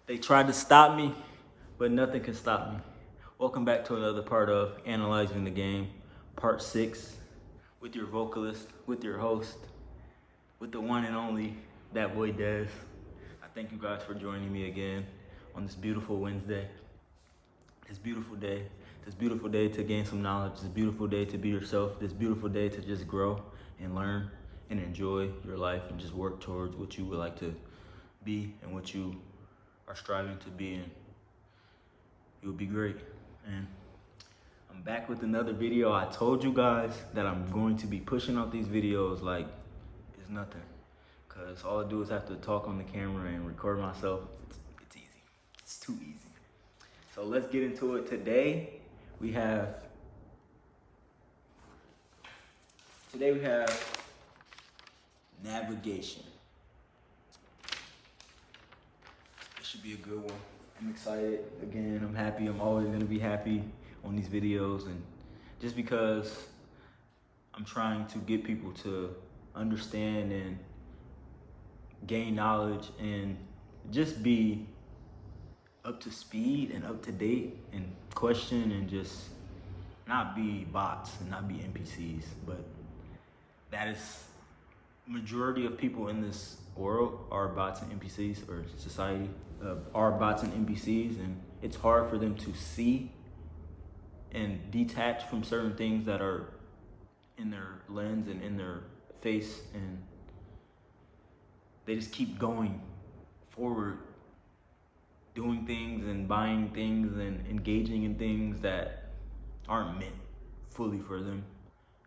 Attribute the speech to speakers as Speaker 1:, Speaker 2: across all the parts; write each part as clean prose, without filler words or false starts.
Speaker 1: They tried to stop me, but nothing can stop me. Welcome back to another part of Analyzing the Game, part 6, with your vocalist, with your host, with the one and only, that boy Dez. I thank you guys for joining me again on this beautiful Wednesday. This beautiful day to gain some knowledge, this beautiful day to be yourself, this beautiful day to just grow and learn and enjoy your life and just work towards what you would like to be and what you are striving to be, and you'll be great. And I'm back with another video. I told you guys that I'm going to be pushing out these videos like it's nothing, because all I do is have to talk on the camera and record myself. It's easy. It's too easy. So let's get into it. Today we have navigation. It should be a good one. I'm excited. Again, I'm happy. I'm always going to be happy on these videos, and just because I'm trying to get people to understand and gain knowledge and just be up to speed and up to date and question and just not be bots and not be NPCs, but that is majority of people in this world are bots and NPCs, or society are bots and NPCs, and it's hard for them to see and detach from certain things that are in their lens and in their face, and they just keep going forward, doing things and buying things and engaging in things that aren't meant fully for them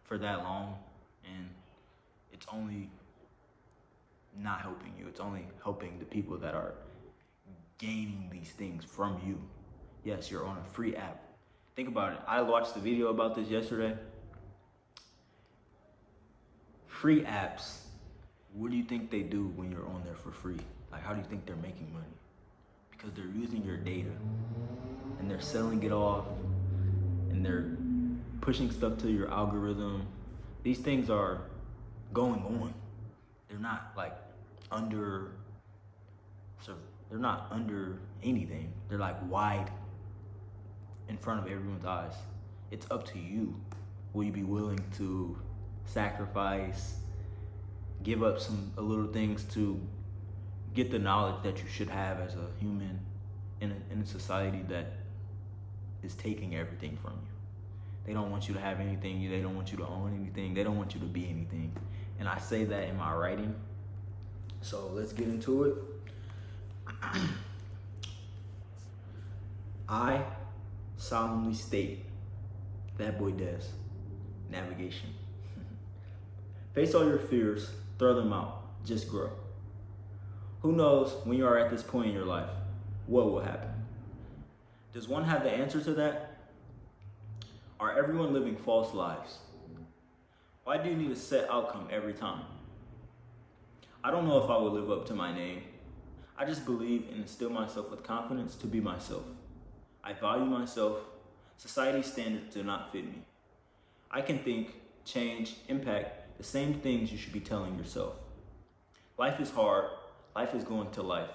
Speaker 1: for that long, and it's only not helping you. It's only helping the people that are gaining these things from you. Yes, you're on a free app. Think about it. I watched the video about this yesterday. Free apps, what do you think they do when you're on there for free? Like, how do you think they're making money? Because they're using your data and they're selling it off and they're pushing stuff to your algorithm. These things are going on. They're not like they're not under anything. They're like wide in front of everyone's eyes. It's up to you. Will you be willing to sacrifice, give up a little things to get the knowledge that you should have as a human in a society that is taking everything from you? They don't want you to have anything. They don't want you to own anything. They don't want you to be anything. And I say that in my writing. So let's get into it. I solemnly state, that boy Dez, navigation. Face all your fears, throw them out, just grow. Who knows when you are at this point in your life, what will happen? Does one have the answer to that? Are everyone living false lives? Why do you need a set outcome every time? I don't know if I will live up to my name. I just believe and instill myself with confidence to be myself. I value myself. Society's standards do not fit me. I can think, change, impact the same things you should be telling yourself. Life is hard. Life is going to life.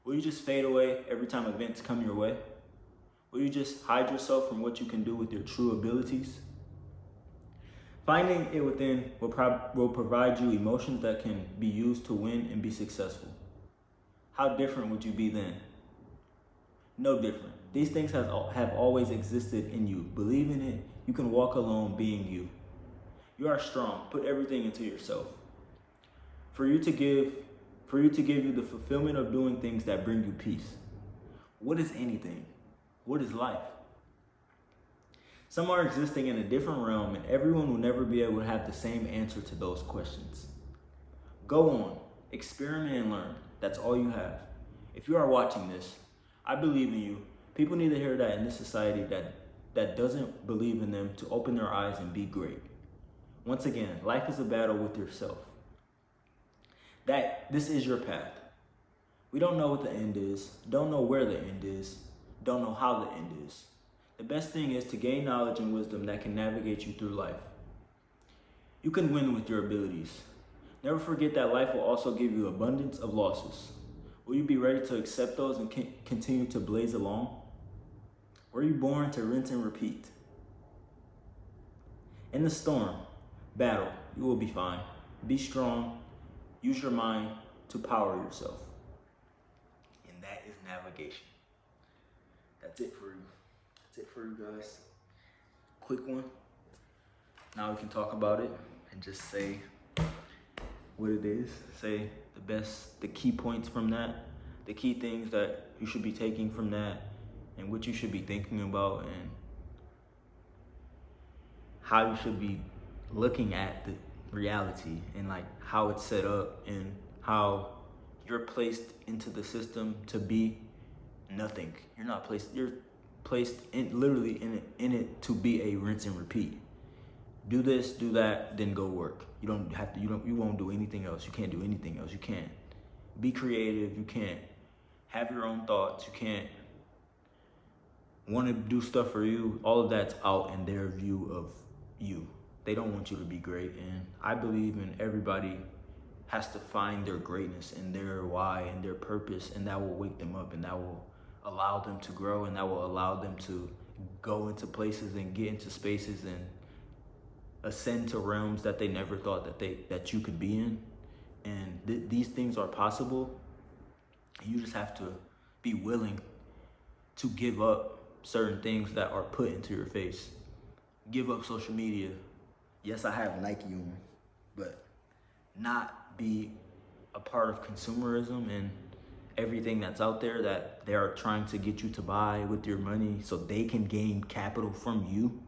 Speaker 1: Will you just fade away every time events come your way? Will you just hide yourself from what you can do with your true abilities? Finding it within will provide you emotions that can be used to win and be successful. How different would you be then? No different. These things have always existed in you. Believe in it. You can walk alone being you. You are strong. Put everything into yourself. For you to give you the fulfillment of doing things that bring you peace. What is anything? What is life? Some are existing in a different realm, and everyone will never be able to have the same answer to those questions. Go on, experiment and learn. That's all you have. If you are watching this, I believe in you. People need to hear that in this society that doesn't believe in them, to open their eyes and be great. Once again, life is a battle with yourself. This is your path. We don't know what the end is, don't know where the end is, don't know how the end is. The best thing is to gain knowledge and wisdom that can navigate you through life. You can win with your abilities. Never forget that life will also give you abundance of losses. Will you be ready to accept those and continue to blaze along? Or are you born to rinse and repeat? In the storm, battle, you will be fine. Be strong. Use your mind to power yourself. And that is navigation. That's it for you. That's it for you guys. Quick one. Now we can talk about it and just say what it is. Say the key points from that, the key things that you should be taking from that, and what you should be thinking about, and how you should be looking at the reality, and like how it's set up, and how you're placed into the system to be nothing. You're placed in literally in it to be a rinse and repeat. Do this, do that, then go work. You won't do anything else. You can't do anything else. You can't be creative. You can't have your own thoughts. You can't want to do stuff for you. All of that's out in their view of you. They don't want you to be great. And I believe in everybody has to find their greatness and their why and their purpose, and that will wake them up, and that will allow them to grow, and that will allow them to go into places and get into spaces and ascend to realms that they never thought that you could be in. And these things are possible. You just have to be willing to give up certain things that are put into your face. Give up social media. Yes, I have Nike on, but not be a part of consumerism and everything that's out there that they are trying to get you to buy with your money so they can gain capital from you.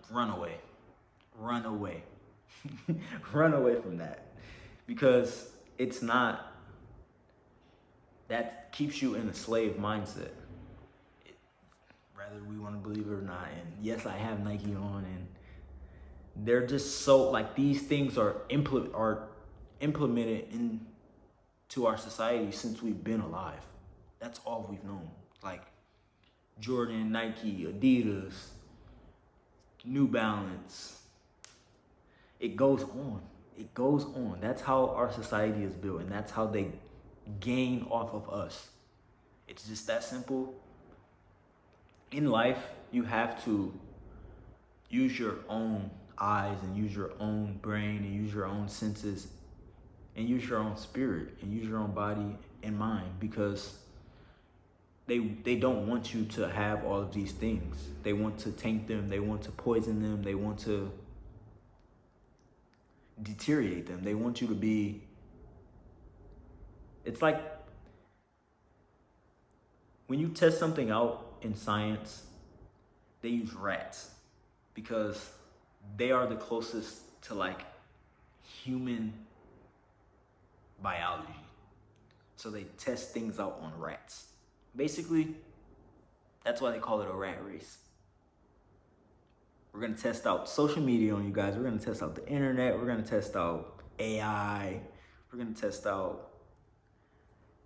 Speaker 1: Run away. Run away. Run away from that. Because it's not, that keeps you in a slave mindset. Whether we want to believe it or not. And yes, I have Nike on, and they're just so, like, these things are implemented into our society since we've been alive. That's all we've known. Like Jordan, Nike, Adidas, New Balance. It goes on. It goes on. That's how our society is built, and that's how they gain off of us. It's just that simple. In life, you have to use your own eyes and use your own brain and use your own senses and use your own spirit and use your own body and mind, because they don't want you to have all of these things. They want to taint them. They want to poison them. They want to deteriorate them. They want you to be, it's like when you test something out in science, they use rats because they are the closest to like human biology. So they test things out on rats. Basically, that's why they call it a rat race. We're gonna test out social media on you guys. We're gonna test out the internet. We're gonna test out AI. We're gonna test out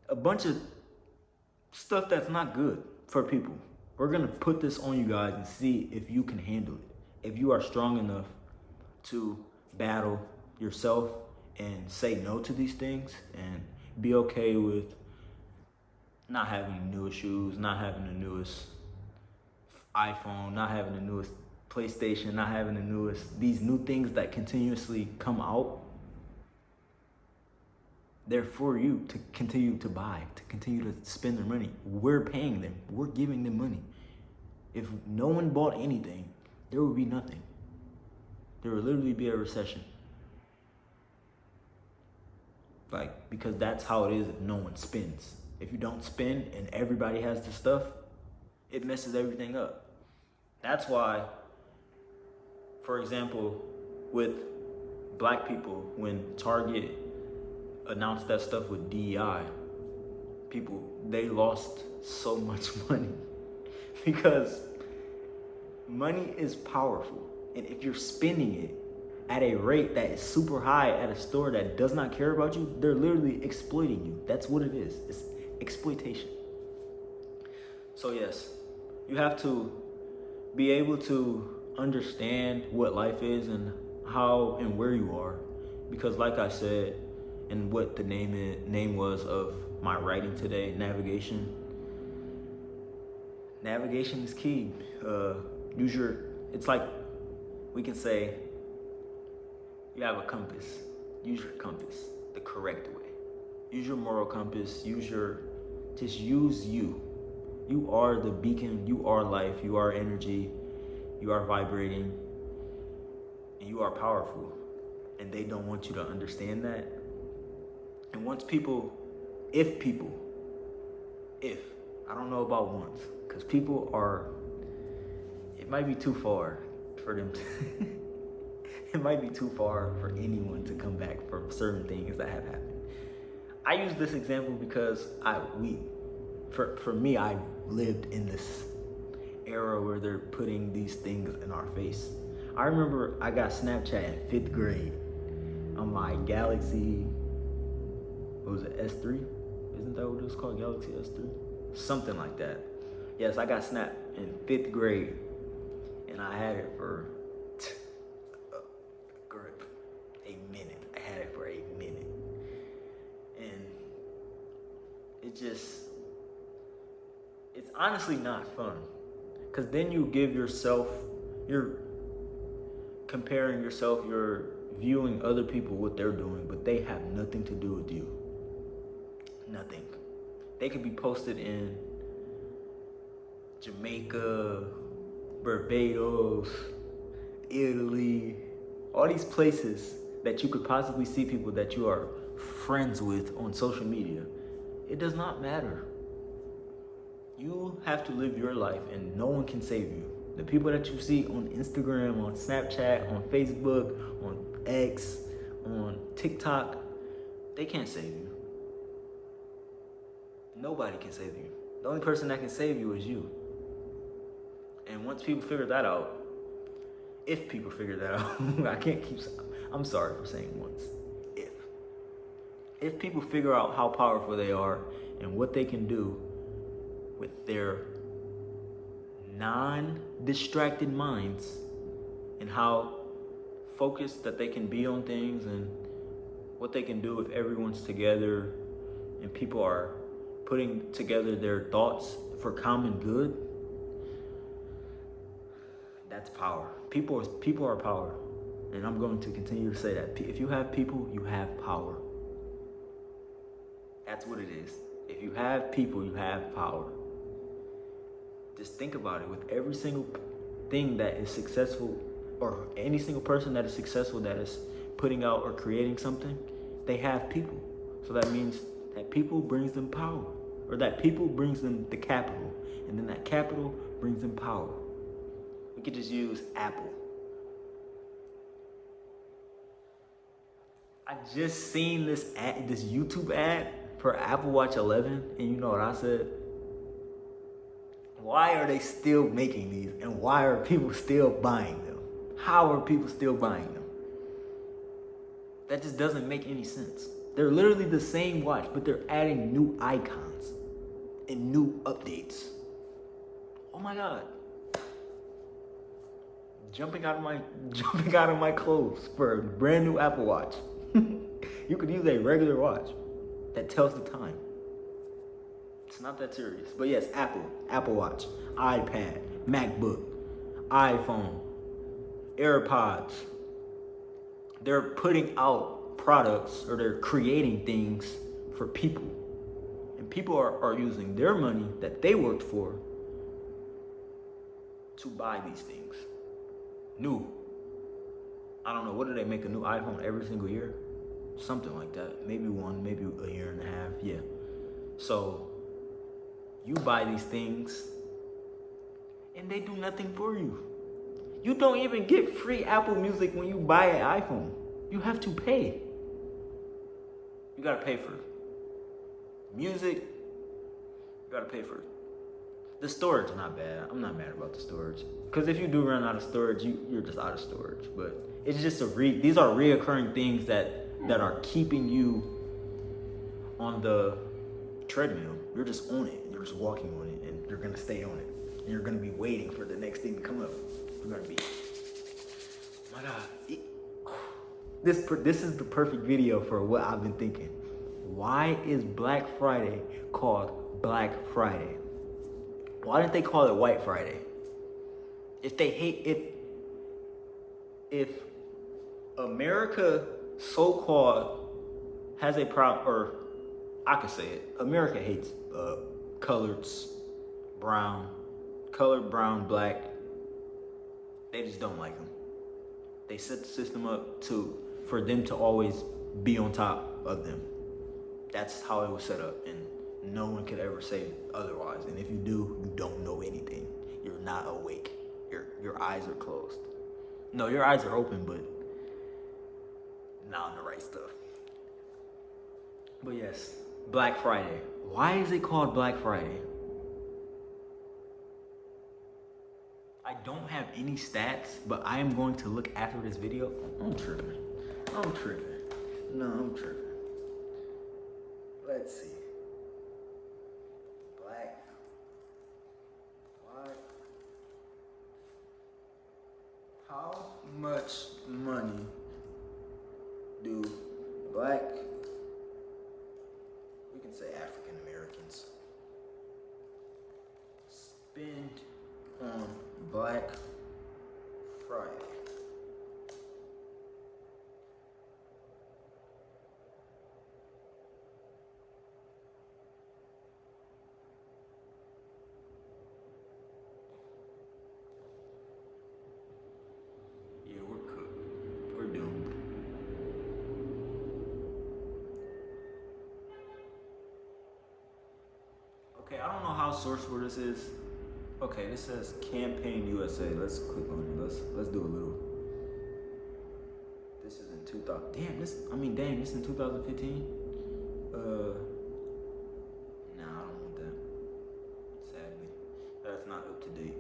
Speaker 1: a bunch of stuff that's not good for people. We're gonna put this on you guys and see if you can handle it. If you are strong enough to battle yourself and say no to these things and be okay with not having the newest shoes, not having the newest iPhone, not having the newest PlayStation, not having the newest, these new things that continuously come out. They're for you to continue to buy, to continue to spend their money. We're paying them. We're giving them money. If no one bought anything, there would be nothing. There would literally be a recession. Like, because that's how it is if no one spends. If you don't spend and everybody has the stuff, it messes everything up. That's why, for example, with black people, when Target announced that stuff with DEI, they lost so much money because money is powerful. And if you're spending it at a rate that is super high at a store that does not care about you, they're literally exploiting you. That's what it is. It's exploitation. So yes, you have to be able to understand what life is and how and where you are. Because like I said, and what the name was of my writing today, navigation. Navigation is key. It's like we can say you have a compass. Use your compass the correct way. Use your moral compass. Just use you. You are the beacon. You are life. You are energy. You are vibrating. And you are powerful. And they don't want you to understand that. And I don't know about once, because it might be too far for them to, it might be too far for anyone to come back from certain things that have happened. I use this example because for me, I lived in this era where they're putting these things in our face. I remember I got Snapchat in 5th grade on my Galaxy, what was it, S3? Isn't that what it was called, Galaxy S3? Something like that. Yes, I got Snap in 5th grade, and I had it for a minute. I had it for a minute. And it's honestly not fun. Because then you're comparing yourself, you're viewing other people, what they're doing, but they have nothing to do with you. Nothing. They could be posted in Jamaica, Barbados, Italy, all these places that you could possibly see people that you are friends with on social media. It does not matter. You have to live your life, and no one can save you. The people that you see on Instagram, on Snapchat, on Facebook, on X, on TikTok, they can't save you. Nobody can save you. The only person that can save you is you. And once people figure that out, if people figure that out, I'm sorry for saying once. If people figure out how powerful they are and what they can do with their non-distracted minds and how focused that they can be on things and what they can do if everyone's together and people are putting together their thoughts for common good, that's power. People are power. And I'm going to continue to say that. If you have people, you have power. That's what it is. If you have people, you have power. Just think about it. With every single thing that is successful, or any single person that is successful that is putting out or creating something, they have people. So that means that people brings them power, or that people brings them the capital, and then that capital brings them power. We could just use Apple. I just seen this YouTube ad for Apple Watch 11, and you know what I said? Why are they still making these, and why are people still buying them? How are people still buying them? That just doesn't make any sense. They're literally the same watch, but they're adding new icons and new updates. Oh my God. Jumping out of my clothes for a brand new Apple Watch. You could use a regular watch that tells the time. It's not that serious. But yes, Apple Watch, iPad, MacBook, iPhone, AirPods. They're putting out products, or they're creating things for people. And people are using their money that they worked for to buy these things. New. I don't know, what do they make, a new iPhone every single year? Something like that. Maybe one, maybe a year and a half. Yeah. So you buy these things and they do nothing for you. You don't even get free Apple Music when you buy an iPhone. You have to pay. You gotta pay for music. You gotta pay for it. The storage, not bad. I'm not mad about the storage. Because if you do run out of storage, you're just out of storage. But it's just these are reoccurring things that are keeping you on the treadmill. You're just on it. You're just walking on it, and you're gonna stay on it. And you're gonna be waiting for the next thing to come up. You're gonna be, oh my God. This is the perfect video for what I've been thinking. Why is Black Friday called Black Friday? Why didn't they call it White Friday? If America so-called has a problem, or I could say it, America hates coloreds, colored, brown, black. They just don't like them. They set the system up for them to always be on top of them. That's how it was set up, and no one could ever say otherwise. And if you do, you don't know anything. You're not awake. Your eyes are closed. No, your eyes are open, but not on the right stuff. But yes, Black Friday. Why is it called Black Friday? I don't have any stats, but I am going to look after this video. I'm tripping. No, I'm tripping. Let's see. How much money do black, we can say African Americans, spend on Black Friday? Yeah, we're cooked. We're doomed. Okay, I don't know how sourceful this is. Okay, this says Campaign USA. Let's click on it. Let's do a little. This is in 2000. Dang, this in 2015. Nah, I don't want that. Sadly, that's not up to date.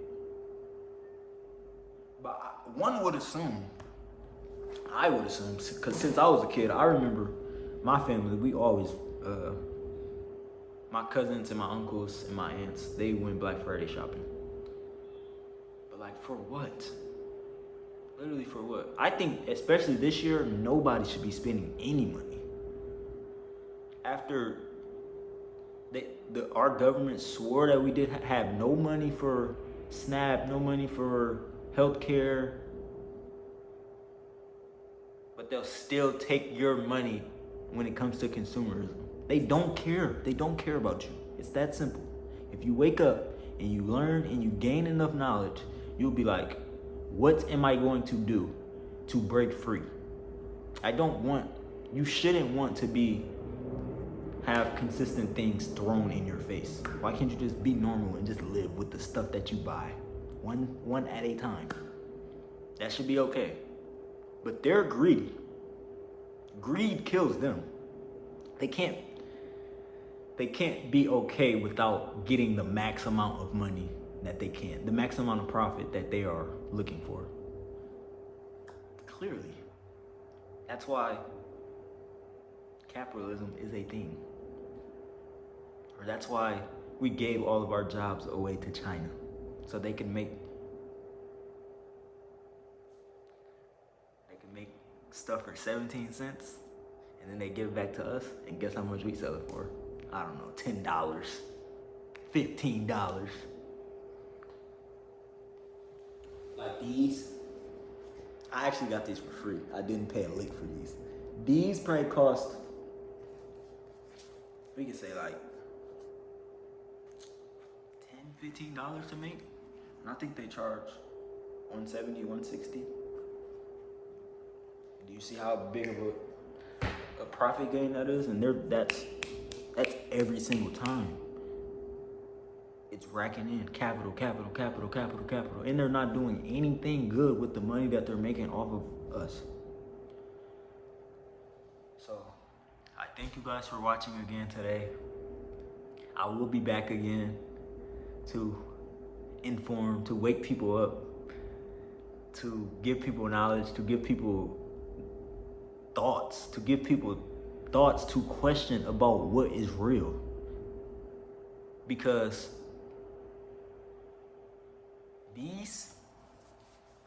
Speaker 1: But one would assume, I would assume, because since I was a kid, I remember my family. We always, my cousins and my uncles and my aunts, they went Black Friday shopping. But like, for what? Literally for what? I think, especially this year, nobody should be spending any money. After our government swore that we did have no money for SNAP, no money for healthcare, but they'll still take your money when it comes to consumerism. They don't care. They don't care about you. It's that simple. If you wake up and you learn and you gain enough knowledge, you'll be like, what am I going to do to break free? You shouldn't want to have consistent things thrown in your face. Why can't you just be normal and just live with the stuff that you buy? One at a time. That should be okay. But they're greedy. Greed kills them. They can't be okay without getting the max amount of money that they can, the max amount of profit that they are looking for. Clearly. That's why capitalism is a thing. Or that's why we gave all of our jobs away to China, so they can make stuff for 17 cents, and then they give it back to us, and guess how much we sell it for? I don't know, $10, $15. Like these, I actually got these for free. I didn't pay a lick for these. These probably cost, we could say like $10, $15 to make. And I think they charge $170, $160. Do you see how big of a profit gain that is? And that's every single time. It's racking in capital. And they're not doing anything good with the money that they're making off of us. So, I thank you guys for watching again today. I will be back again to inform, to wake people up, to give people knowledge, to give people thoughts, to question about what is real. Because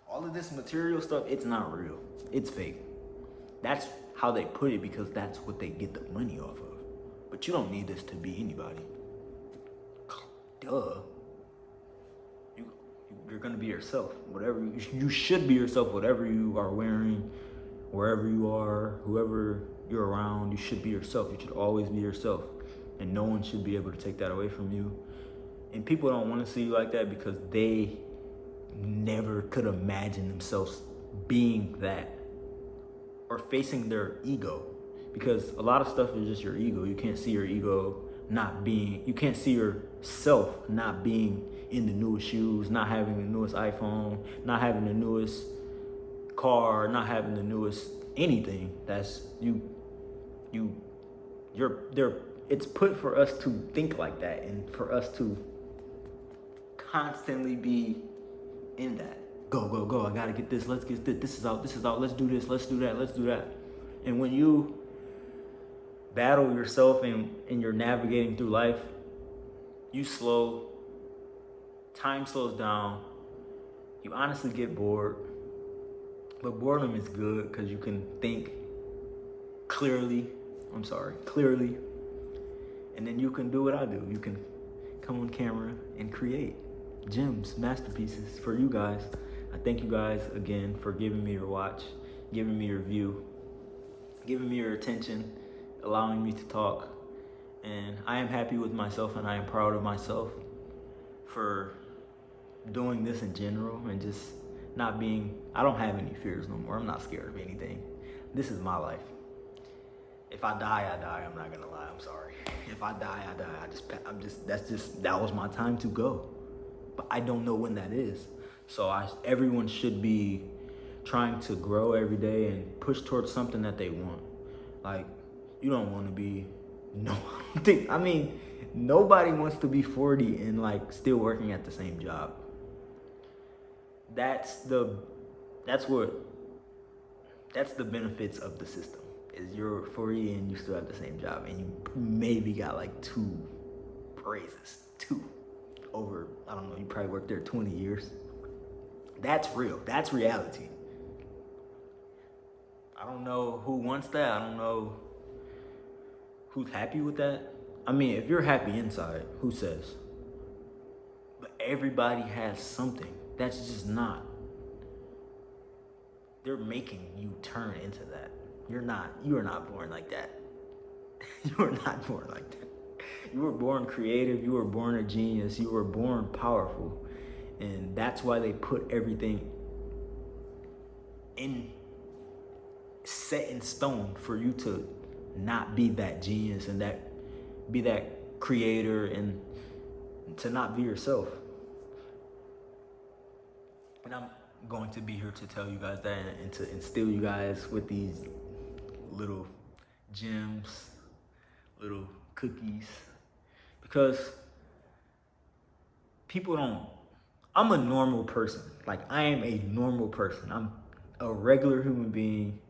Speaker 1: all of this material stuff, it's not real. It's fake. That's how they put it because that's what they get the money off of. But you don't need this to be anybody. Duh. You're gonna be yourself. Whatever you should be yourself. Whatever you are wearing, wherever you are, whoever you're around, you should be yourself. You should always be yourself, and no one should be able to take that away from you. And people don't want to see you like that because they never could imagine themselves being that or facing their ego. Because a lot of stuff is just your ego. You can't see your ego not being, you can't see yourself not being in the newest shoes, not having the newest iPhone, not having the newest car, not having the newest anything. That's it's put for us to think like that and for us to constantly be in that. Go, I gotta get this, let's get this, this is out, let's do this, let's do that. And when you battle yourself and you're navigating through life, time slows down, you honestly get bored. But boredom is good because you can think clearly, and then you can do what I do. You can come on camera and create gems, masterpieces for you guys. I thank you guys again for giving me your watch, giving me your view, giving me your attention, allowing me to talk. And I am happy with myself and I am proud of myself for doing this in general and just not being, I don't have any fears no more. I'm not scared of anything. This is my life. If I die, I die. I'm not gonna lie, I'm sorry. If I die, I die. That was my time to go. But I don't know when that is. So everyone should be trying to grow every day and push towards something that they want. Like, you don't want to be, nobody wants to be 40 and like still working at the same job. That's the benefits of the system. Is you're 40 and you still have the same job and you maybe got like 2 raises, 2 over, I don't know, you probably worked there 20 years. That's real. That's reality. I don't know who wants that. I don't know who's happy with that. I mean, if you're happy inside, who says? But everybody has something. That's just not. They're making you turn into that. You are not born like that. You are not born like that. You were born creative. You were born a genius. You were born powerful. And that's why they put everything set in stone for you to not be that genius and be that creator and to not be yourself. And I'm going to be here to tell you guys that and to instill you guys with these little gems, little cookies, because I'm a normal person. Like, I am a normal person. I'm a regular human being.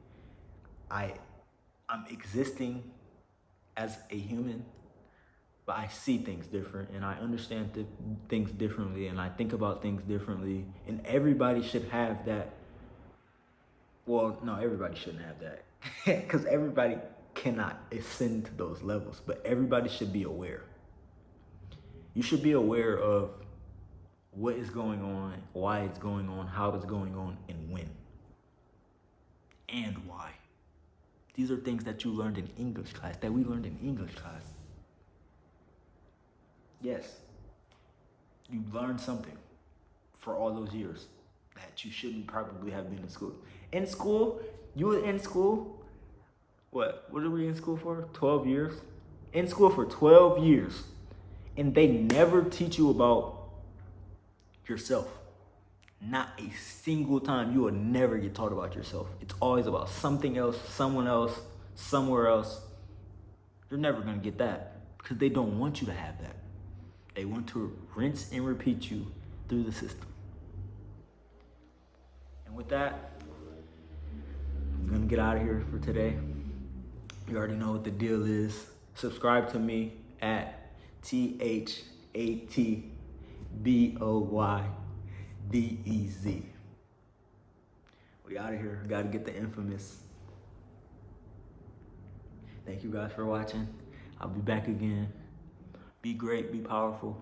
Speaker 1: I'm existing as a human, but I see things different and I understand things differently and I think about things differently, and everybody should have that. Well, no, everybody shouldn't have that because everybody cannot ascend to those levels, but everybody should be aware. You should be aware of what is going on, why it's going on, how it's going on, and when. And why. These are things that you learned in English class, that we learned in English class. Yes, you learned something for all those years that you shouldn't probably have been in school. In school, you were in school, what are we in school for? 12 years? In school for 12 years. And they never teach you about yourself. Not a single time. You will never get taught about yourself. It's always about something else, someone else, somewhere else. You're never going to get that because they don't want you to have that. They want to rinse and repeat you through the system. And with that, I'm going to get out of here for today. You already know what the deal is. Subscribe to me at THATBOYDEZ. We out of here. Got to get the infamous Thank you guys for watching. I'll be back again. Be great, be powerful.